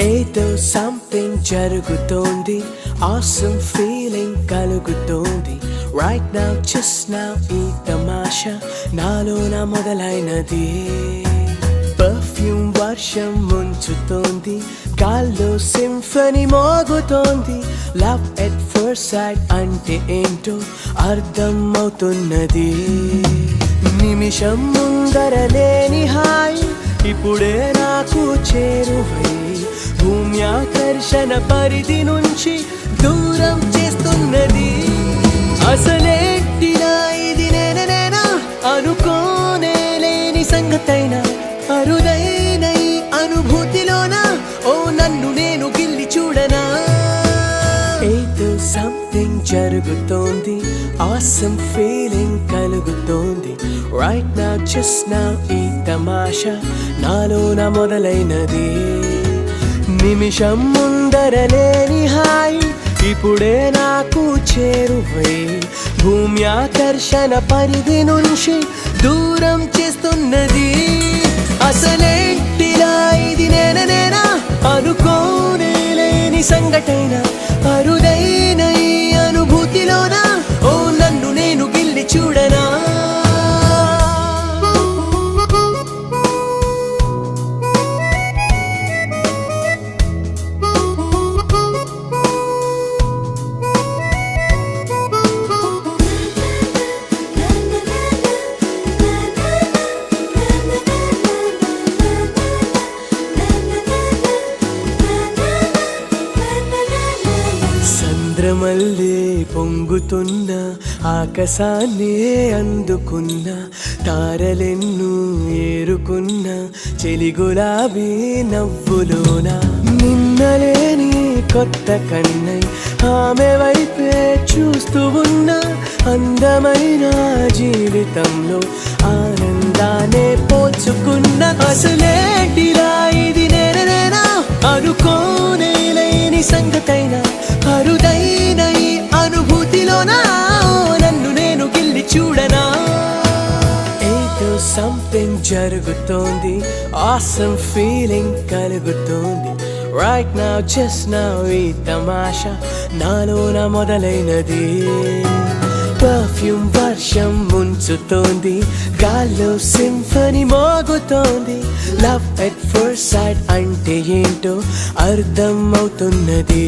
ఏదో సంథింగ్ జరుగుతోంది, awesome feeling కలుగుతోంది. Right now, just now ఈ తమాషా నాలోన మొదలైనది. పర్ఫ్యూమ్ వర్షం ముంచుతోంది, గాల్లో సింఫనీ మోగుతోంది. లవ్ ఎట్ ఫస్ట్ సైట్ అంటే ఏంటో అర్థం అవుతున్నది. నిమిషం ముందర లేని హాయ్ ఇప్పుడే నాకు చేరువై భూమి ఆకర్షణ పరిధి నుంచి దూరం చేస్తున్నది. అసలేంటినా ఇది నేనేనా అనుకోనే లేని సంగతైనా అరుదైన ఈ అనుభూతిలోనా ఓ నన్ను నేను గిల్లి చూడనా. ఏదో సంథింగ్ జరుగుతోంది, awesome feeling కలుగుతోంది. Right now, just now ఈ తమాషా నాలోన మొదలైనది. నిమిషం ముందర లేని హాయ్ ఇప్పుడే నాకు చేరువై భూమి ఆకర్షణ పరిధి నుంచి దూరం చేస్తున్నది. అసలేంటిలా ఇది నేనేనా అనుకోనే లేని సంఘటన అరుదైన ఈ అనుభూతిలోనా ఓ నన్ను నేను గిల్లి చూడనా. చంద్రమల్లే పొంగుతున్న ఆకాశాన్నే అందుకున్న తారలెన్ను ఏరుకున్న చెలి గులాబీ నవ్వులోన నిన్నలేని కొత్త కన్నై ఆమె వైపే చూస్తూ ఉన్న అందమైన జీవితంలో ఆనందాన్ని పోల్చుకున్న. అసలేటిలా ఇది నేనేనా అనుకోనే లేని సంగతైనా అరుదైన ఈ అనుభూతిలోనా నన్ను నేను గిల్లి చూడనా. ఏదో సంథింగ్ జరుగుతోంది, awesome feeling కలుగుతోంది. Right now, just now ఈ తమాషా నాలోన మొదలైనది. పర్ఫ్యూమ్ వర్షం ముంచుతోంది, గాల్లో సింఫనీ మోగుతోంది. లవ్ ఎట్ ఫస్ట్ సైట్ అంటే ఏంటో అర్థం అవుతున్నది.